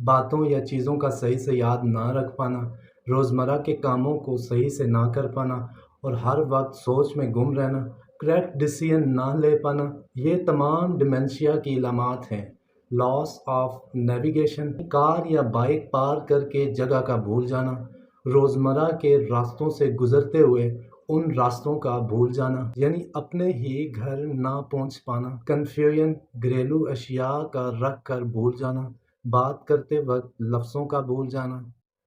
باتوں یا چیزوں کا صحیح سے یاد نہ رکھ پانا، روزمرہ کے کاموں کو صحیح سے نہ کر پانا اور ہر وقت سوچ میں گم رہنا، کریکٹ ڈیسیژن نہ لے پانا، یہ تمام ڈیمنشیا کی علامات ہیں۔ لاس آف نیویگیشن، کار یا بائک پارک کر کے جگہ کا بھول جانا، روزمرہ کے راستوں سے گزرتے ہوئے ان راستوں کا بھول جانا، یعنی اپنے ہی گھر نہ پہنچ پانا، کنفیوژن، گھریلو اشیاء کا رکھ کر بھول جانا، بات کرتے وقت لفظوں کا بھول جانا،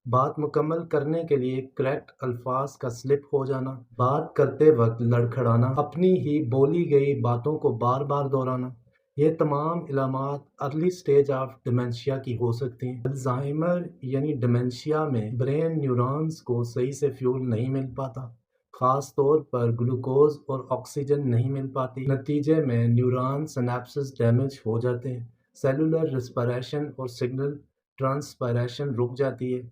بات مکمل کرنے کے لیے کریکٹ الفاظ کا سلپ ہو جانا، بات کرتے وقت لڑکھڑانا، اپنی ہی بولی گئی باتوں کو بار بار دہرانا، یہ تمام علامات ارلی سٹیج آف ڈیمنشیا کی ہو سکتی ہیں۔ الزائمر یعنی ڈیمنشیا میں برین نیورونز کو صحیح سے فیول نہیں مل پاتا، خاص طور پر گلوکوز اور آکسیجن نہیں مل پاتی، نتیجے میں نیورون سنیپسز ڈیمیج ہو جاتے ہیں، سیلولر ریسپائریشن اور سگنل ٹرانسپائریشن رک جاتی ہے،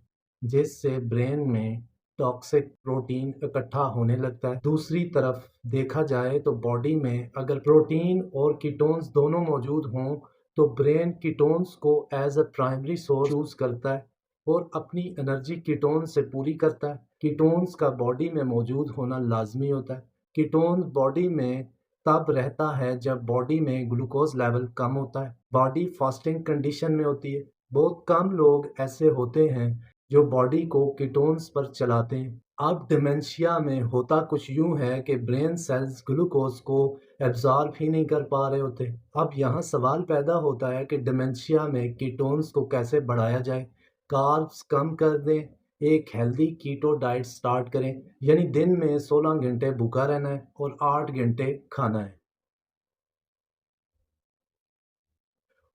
جس سے برین میں ٹاکسک پروٹین اکٹھا ہونے لگتا ہے۔ دوسری طرف دیکھا جائے تو باڈی میں اگر پروٹین اور کیٹونز دونوں موجود ہوں تو برین کیٹونز کو as a primary source choose کرتا ہے اور اپنی انرجی کیٹون سے پوری کرتا ہے۔ کیٹونز کا باڈی میں موجود ہونا لازمی ہوتا ہے۔ کیٹونز باڈی میں تب رہتا ہے جب باڈی میں گلوکوز لیول کم ہوتا ہے، باڈی فاسٹنگ کنڈیشن میں ہوتی ہے۔ بہت کم لوگ ایسے ہوتے ہیں جو باڈی کو کیٹونز پر چلاتے ہیں۔ اب ڈیمنشیا میں ہوتا کچھ یوں ہے کہ برین سیلز گلوکوز کو ایبزارب ہی نہیں کر پا رہے ہوتے۔ اب یہاں سوال پیدا ہوتا ہے کہ ڈیمنشیا میں کیٹونز کو کیسے بڑھایا جائے۔ کاربز کم کر دیں، ایک ہیلدی کیٹو ڈائٹ سٹارٹ کریں، یعنی دن میں 16 گھنٹے بھوکا رہنا ہے اور 8 گھنٹے کھانا ہے۔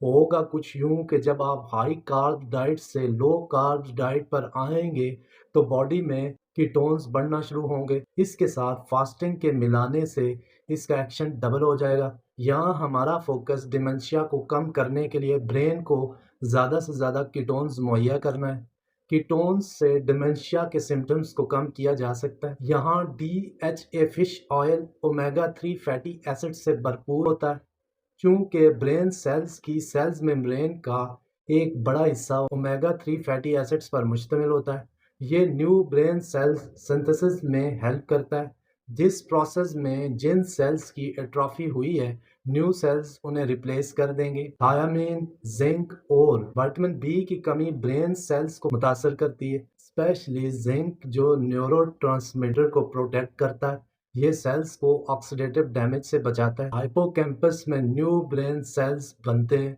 ہوگا کچھ یوں کہ جب آپ ہائی کارب ڈائٹ سے لو کارب ڈائٹ پر آئیں گے تو باڈی میں کیٹونز بڑھنا شروع ہوں گے، اس کے ساتھ فاسٹنگ کے ملانے سے اس کا ایکشن ڈبل ہو جائے گا۔ یہاں ہمارا فوکس ڈیمنشیا کو کم کرنے کے لیے برین کو زیادہ سے زیادہ کیٹونز مہیا کرنا ہے۔ کیٹونز سے ڈیمنشیا کے سمٹمز کو کم کیا جا سکتا ہے۔ یہاں DHA fish oil omega 3 fatty acid سے بھرپور ہوتا ہے۔ چونکہ برین سیلز کی سیلز میمبرین کا ایک بڑا حصہ اومیگا 3 فیٹی ایسڈز پر مشتمل ہوتا ہے، یہ نیو برین سیلز سنتھسس میں ہیلپ کرتا ہے، جس پروسیس میں جن سیلز کی ایٹرافی ہوئی ہے نیو سیلز انہیں ریپلیس کر دیں گے۔ تھیامین، زنک اور وٹامن B کی کمی برین سیلز کو متاثر کرتی ہے، اسپیشلی زنک جو نیورو ٹرانسمیٹر کو پروٹیکٹ کرتا ہے، یہ سیلز کو آکسیڈیٹو ڈیمیج سے بچاتا ہے۔ ہائپو کیمپس میں نیو برین سیلز بنتے ہیں۔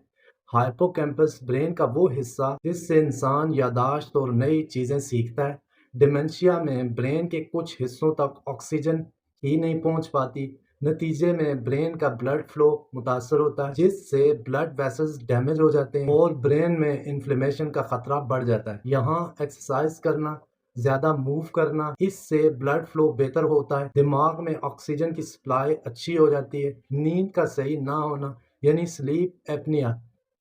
ہائپو کیمپس برین کا وہ حصہ جس سے انسان یادداشت اور نئی چیزیں سیکھتا ہے۔ ڈیمنشیا میں برین کے کچھ حصوں تک آکسیجن ہی نہیں پہنچ پاتی، نتیجے میں برین کا بلڈ فلو متاثر ہوتا ہے، جس سے بلڈ ویسلز ڈیمیج ہو جاتے ہیں اور برین میں انفلیمیشن کا خطرہ بڑھ جاتا ہے۔ یہاں ایکسرسائز کرنا، زیادہ موو کرنا، اس سے بلڈ فلو بہتر ہوتا ہے، دماغ میں آکسیجن کی سپلائی اچھی ہو جاتی ہے۔ نیند کا صحیح نہ ہونا یعنی سلیپ ایپنیا،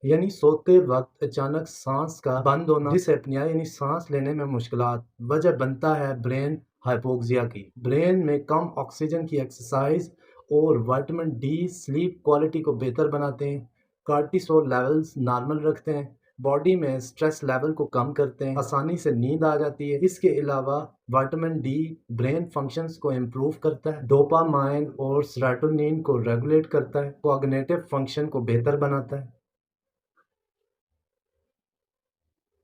یعنی سوتے وقت اچانک سانس کا بند ہونا، ڈس ایپنیا یعنی سانس لینے میں مشکلات، وجہ بنتا ہے برین ہائپوکسیا کی۔ برین میں کم آکسیجن کی ایکسرسائز اور وٹامن D سلیپ کوالٹی کو بہتر بناتے ہیں، کارٹیسول لیولز نارمل رکھتے ہیں، باڈی میں سٹریس لیول کو کم کرتے ہیں، آسانی سے نیند آ جاتی ہے۔ اس کے علاوہ وٹامن D برین فنکشنز کو امپروو کرتا ہے، ڈوپامائن اور سیروٹونین کو ریگولیٹ کرتا ہے، کوگنیٹو فنکشن کو بہتر بناتا ہے،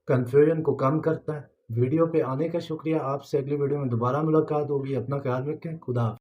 کنفیوژن کو کم کرتا ہے۔ ویڈیو پہ آنے کا شکریہ، آپ سے اگلی ویڈیو میں دوبارہ ملاقات ہوگی، اپنا خیال رکھیں، خدا حافظ۔